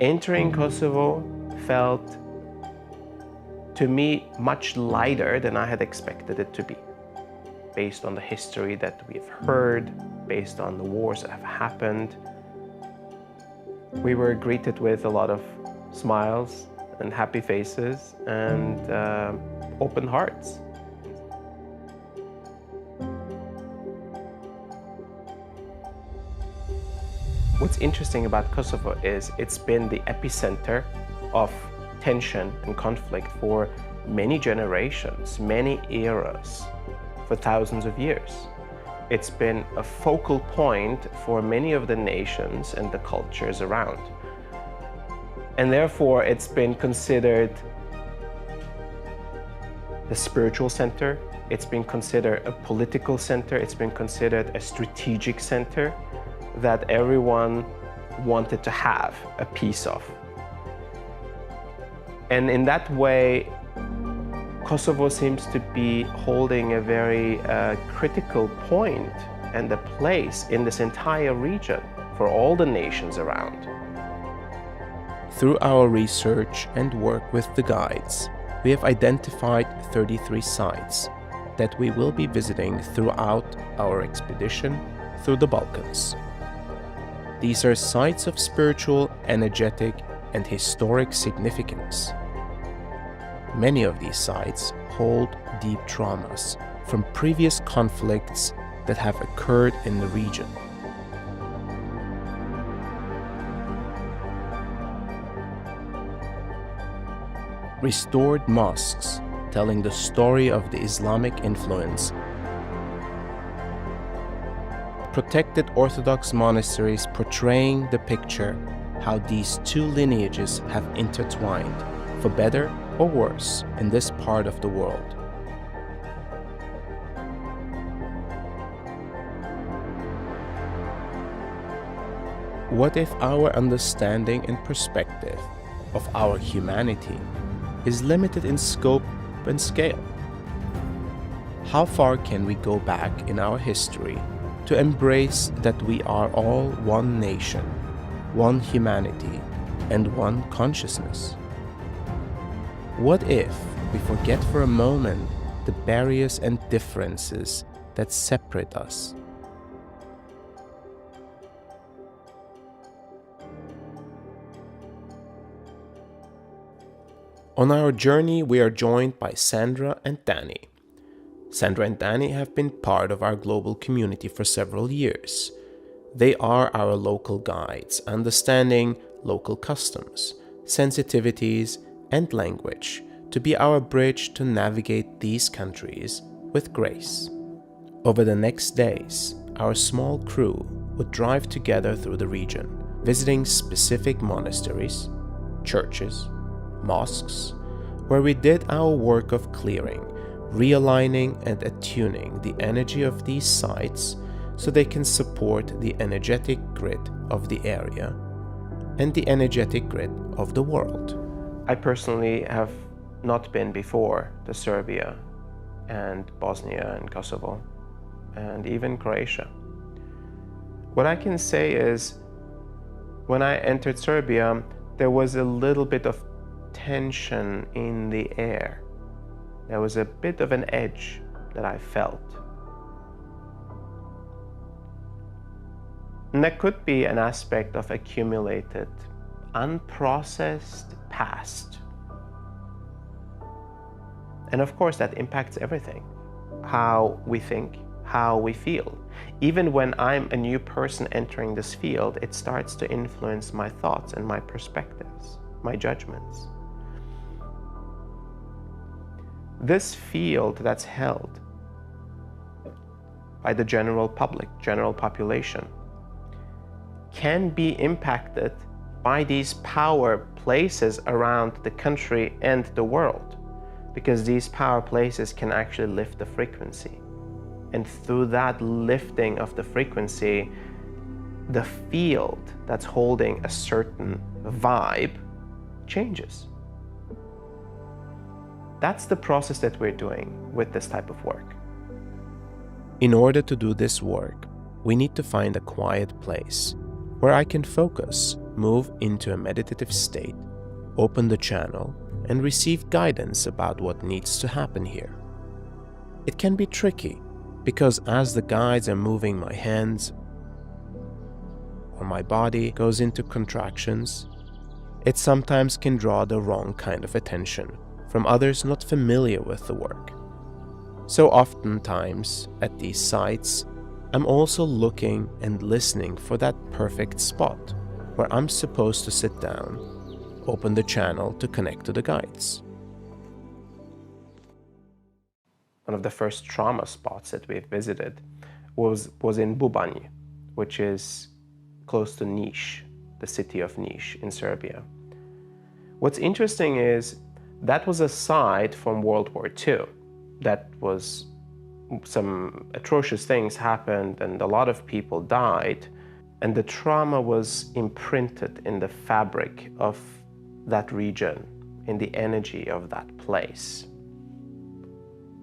Entering Kosovo felt, to me, much lighter than I had expected it to be, based on the history that we've heard, based on the wars that have happened. We were greeted with a lot of smiles and happy faces and open hearts. What's interesting about Kosovo is it's been the epicenter of tension and conflict for many generations, many eras, for thousands of years. It's been a focal point for many of the nations and the cultures around. And therefore, it's been considered a spiritual center, it's been considered a political center, it's been considered a strategic center that everyone wanted to have a piece of. And in that way, Kosovo seems to be holding a very critical point and a place in this entire region for all the nations around. Through our research and work with the guides, we have identified 33 sites that we will be visiting throughout our expedition through the Balkans. These are sites of spiritual, energetic, and historic significance. Many of these sites hold deep traumas from previous conflicts that have occurred in the region. Restored mosques telling the story of the Islamic influence, protected Orthodox monasteries portraying the picture how these two lineages have intertwined, for better or worse, in this part of the world. What if our understanding and perspective of our humanity is limited in scope and scale? How far can we go back in our history to embrace that we are all one nation, one humanity, and one consciousness? What if we forget for a moment the barriers and differences that separate us? On our journey, we are joined by Sandra and Danny. Sandra and Danny have been part of our global community for several years. They are our local guides, understanding local customs, sensitivities, and language to be our bridge to navigate these countries with grace. Over the next days, our small crew would drive together through the region, visiting specific monasteries, churches, mosques, where we did our work of clearing, realigning and attuning the energy of these sites so they can support the energetic grid of the area and the energetic grid of the world. I personally have not been before to Serbia and Bosnia and Kosovo and even Croatia. What I can say is, when I entered Serbia, there was a little bit of tension in the air. There was a bit of an edge that I felt. And that could be an aspect of accumulated, unprocessed past. And of course, that impacts everything. How we think, how we feel. Even when I'm a new person entering this field, it starts to influence my thoughts and my perspectives, my judgments. This field that's held by the general public, general population, can be impacted by these power places around the country and the world, because these power places can actually lift the frequency. And through that lifting of the frequency, the field that's holding a certain vibe changes. That's the process that we're doing with this type of work. In order to do this work, we need to find a quiet place where I can focus move into a meditative state, open the channel, and receive guidance about what needs to happen here. It can be tricky because as the guides are moving, my hands or my body goes into contractions, it sometimes can draw the wrong kind of attention from others not familiar with the work. So oftentimes at these sites, I'm also looking and listening for that perfect spot where I'm supposed to sit down, open the channel to connect to the guides. One of the first trauma spots that we've visited was in Bubani, which is close to Niš, the city of Niš in Serbia. What's interesting is that was a site from World War II. That was some atrocious things happened and a lot of people died, and the trauma was imprinted in the fabric of that region, in the energy of that place.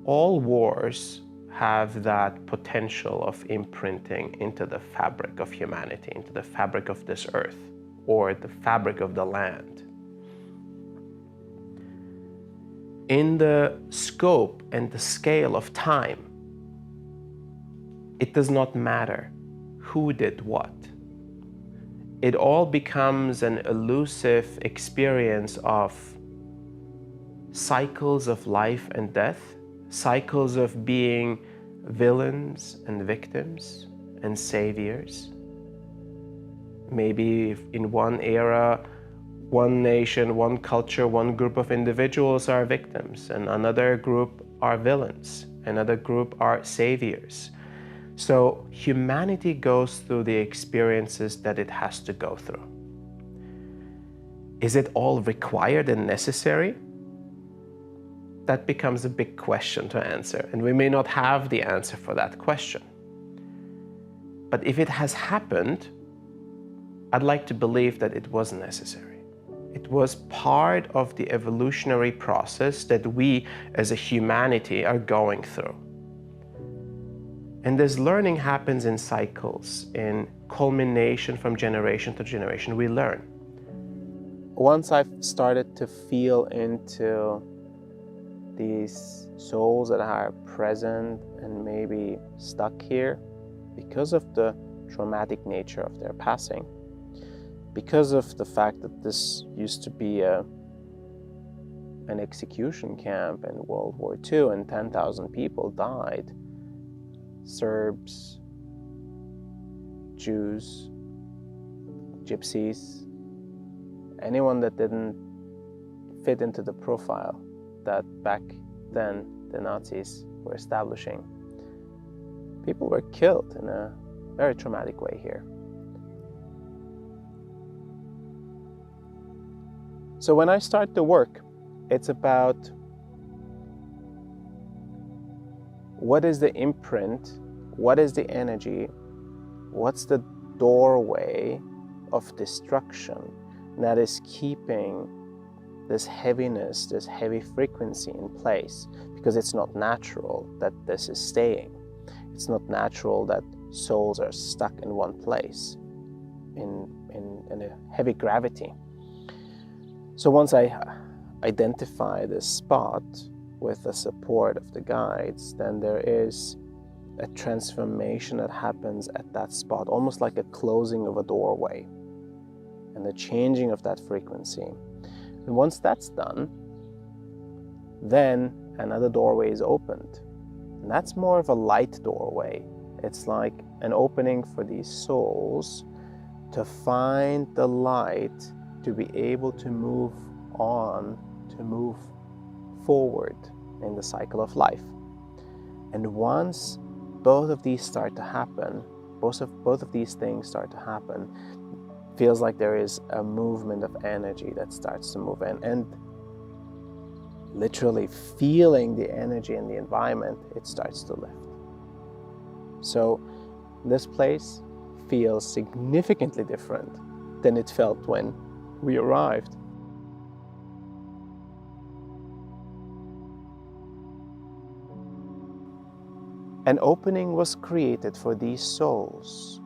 All wars have that potential of imprinting into the fabric of humanity, into the fabric of this earth, or the fabric of the land. In the scope and the scale of time, it does not matter who did what. It all becomes an elusive experience of cycles of life and death, cycles of being villains and victims and saviors. Maybe in one era, one nation, one culture, one group of individuals are victims, and another group are villains, another group are saviors. So humanity goes through the experiences that it has to go through. Is it all required and necessary? That becomes a big question to answer, and we may not have the answer for that question. But if it has happened, I'd like to believe that it was necessary. It was part of the evolutionary process that we as a humanity are going through. And this learning happens in cycles, in culmination from generation to generation, we learn. Once I've started to feel into these souls that are present and maybe stuck here because of the traumatic nature of their passing, because of the fact that this used to be an execution camp in World War II and 10,000 people died. Serbs, Jews, Gypsies, anyone that didn't fit into the profile that back then the Nazis were establishing. People were killed in a very traumatic way here. So when I start the work, it's about what is the imprint, what is the energy, what's the doorway of destruction that is keeping this heaviness, this heavy frequency in place, because it's not natural that this is staying. It's not natural that souls are stuck in one place, in a heavy gravity. So once I identify this spot with the support of the guides, then there is a transformation that happens at that spot, almost like a closing of a doorway and the changing of that frequency. And once that's done, then another doorway is opened. And that's more of a light doorway. It's like an opening for these souls to find the light, to be able to move on, to move forward in the cycle of life. And once both of these start to happen, both of these things start to happen, feels like there is a movement of energy that starts to move in, and literally feeling the energy in the environment, it starts to lift. So this place feels significantly different than it felt when we arrived. An opening was created for these souls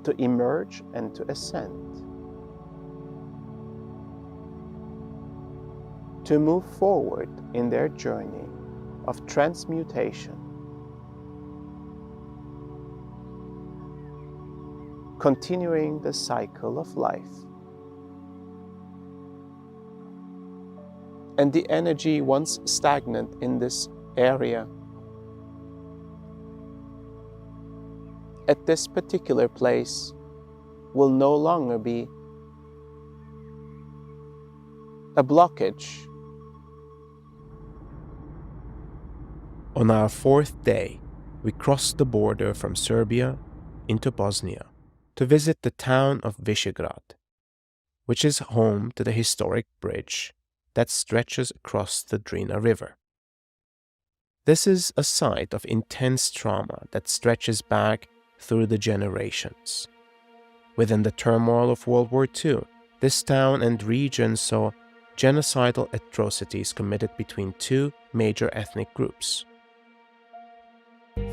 to emerge and to ascend. to move forward in their journey of transmutation, continuing the cycle of life. And the energy, once stagnant in this area, at this particular place, will no longer be a blockage. On our fourth day, we crossed the border from Serbia into Bosnia to visit the town of Visegrad, which is home to the historic bridge that stretches across the Drina River. This is a site of intense trauma that stretches back through the generations. Within the turmoil of World War II, this town and region saw genocidal atrocities committed between two major ethnic groups.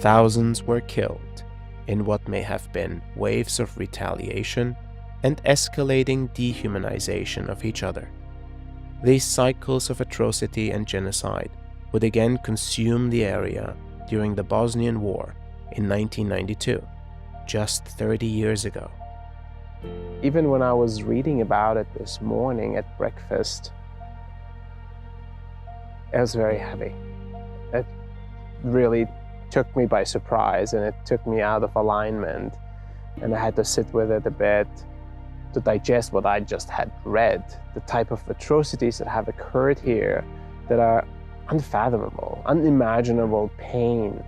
Thousands were killed in what may have been waves of retaliation and escalating dehumanization of each other. These cycles of atrocity and genocide would again consume the area during the Bosnian War in 1992, just 30 years ago. Even when I was reading about it this morning at breakfast, it was very heavy. It really took me by surprise, and it took me out of alignment, and I had to sit with it a bit to digest what I just had read, the type of atrocities that have occurred here that are unfathomable, unimaginable pain,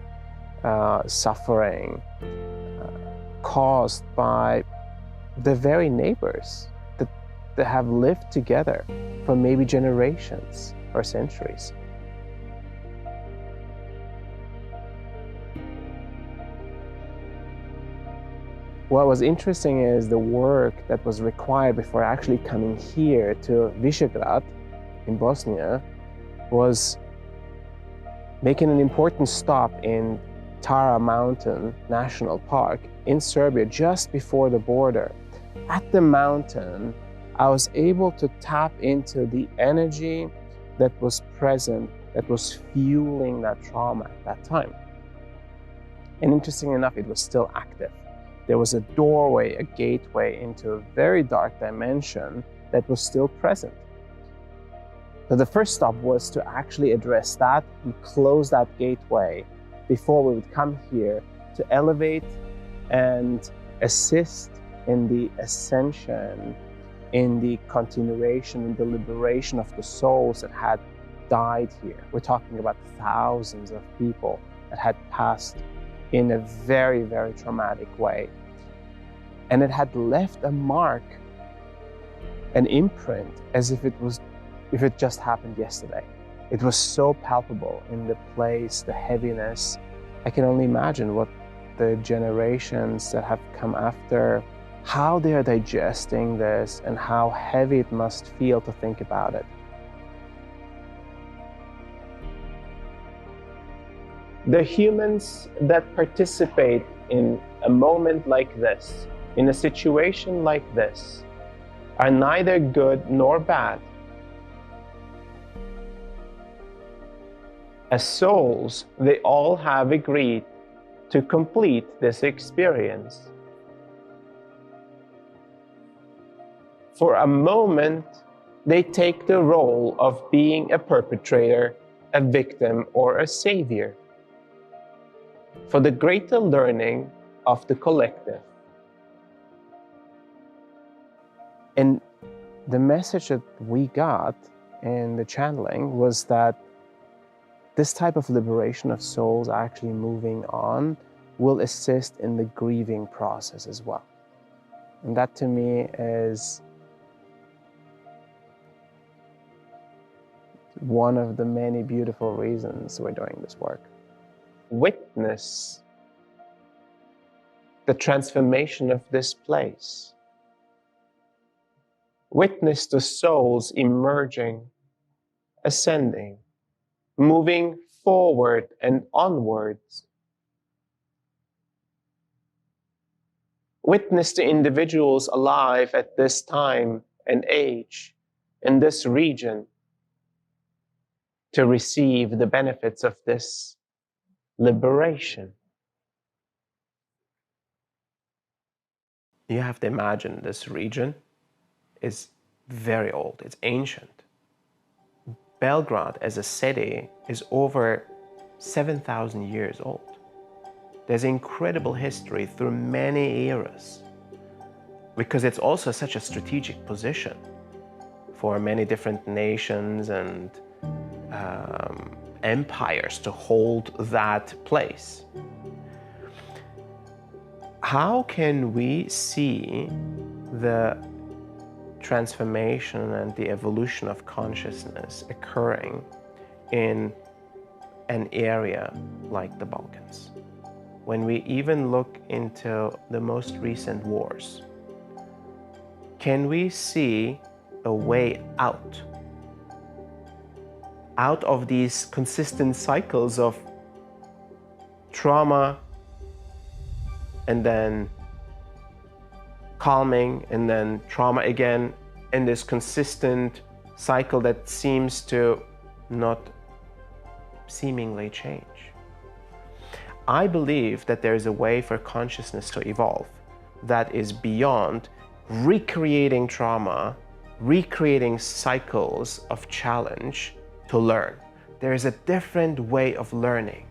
suffering, caused by the very neighbors that have lived together for maybe generations or centuries. What was interesting is the work that was required before actually coming here to Visegrad in Bosnia was making an important stop in Tara Mountain National Park in Serbia just before the border. At the mountain, I was able to tap into the energy that was present, that was fueling that trauma at that time. And interestingly enough, it was still active. There was a doorway, a gateway into a very dark dimension that was still present. So the first stop was to actually address that and close that gateway before we would come here to elevate and assist in the ascension, in the continuation and the liberation of the souls that had died here. We're talking about thousands of people that had passed in a very, very traumatic way. And it had left a mark, an imprint, as if it just happened yesterday. It was so palpable in the place, the heaviness. I can only imagine what the generations that have come after, how they are digesting this and how heavy it must feel to think about it. The humans that participate in a moment like this, in a situation like this, are neither good nor bad. As souls, they all have agreed to complete this experience. For a moment, they take the role of being a perpetrator, a victim, or a savior, for the greater learning of the collective. And the message that we got in the channeling was that this type of liberation of souls actually moving on will assist in the grieving process as well. And that to me is one of the many beautiful reasons we're doing this work. Witness the transformation of this place. Witness the souls emerging, ascending, moving forward and onwards. Witness the individuals alive at this time and age in this region to receive the benefits of this liberation. You have to imagine this region is very old, it's ancient. Belgrade as a city is over 7,000 years old. There's incredible history through many eras, because it's also such a strategic position for many different nations and empires to hold that place. How can we see the transformation and the evolution of consciousness occurring in an area like the Balkans? When we even look into the most recent wars, can we see a way out of these consistent cycles of trauma and then calming and then trauma again, in this consistent cycle that seems to not seemingly change? I believe that there is a way for consciousness to evolve that is beyond recreating trauma, recreating cycles of challenge to learn. There is a different way of learning,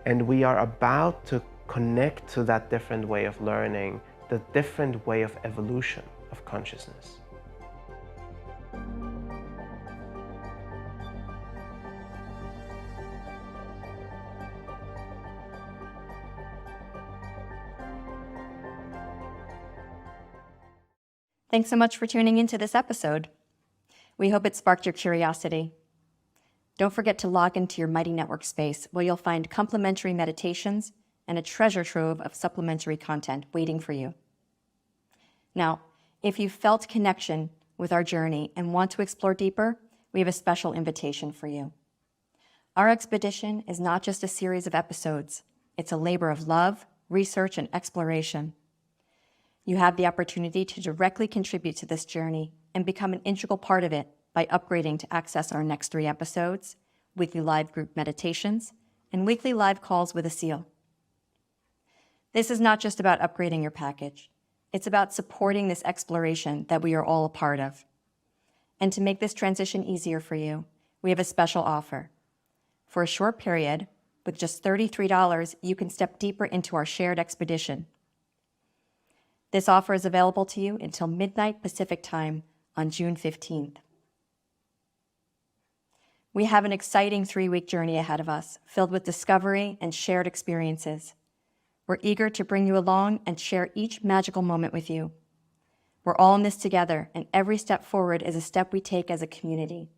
and we are about to connect to that different way of learning, the different way of evolution of consciousness. Thanks so much for tuning into this episode. We hope it sparked your curiosity. Don't forget to log into your Mighty Network space, where you'll find complimentary meditations and a treasure trove of supplementary content waiting for you. Now, if you felt connection with our journey and want to explore deeper, we have a special invitation for you. Our expedition is not just a series of episodes. It's a labor of love, research, and exploration. You have the opportunity to directly contribute to this journey and become an integral part of it by upgrading to access our next 3 episodes, weekly live group meditations, and weekly live calls with Asil. This is not just about upgrading your package. It's about supporting this exploration that we are all a part of. And to make this transition easier for you, we have a special offer. For a short period, with just $33, you can step deeper into our shared expedition. This offer is available to you until midnight Pacific time on June 15th. We have an exciting 3-week journey ahead of us, filled with discovery and shared experiences. We're eager to bring you along and share each magical moment with you. We're all in this together, and every step forward is a step we take as a community.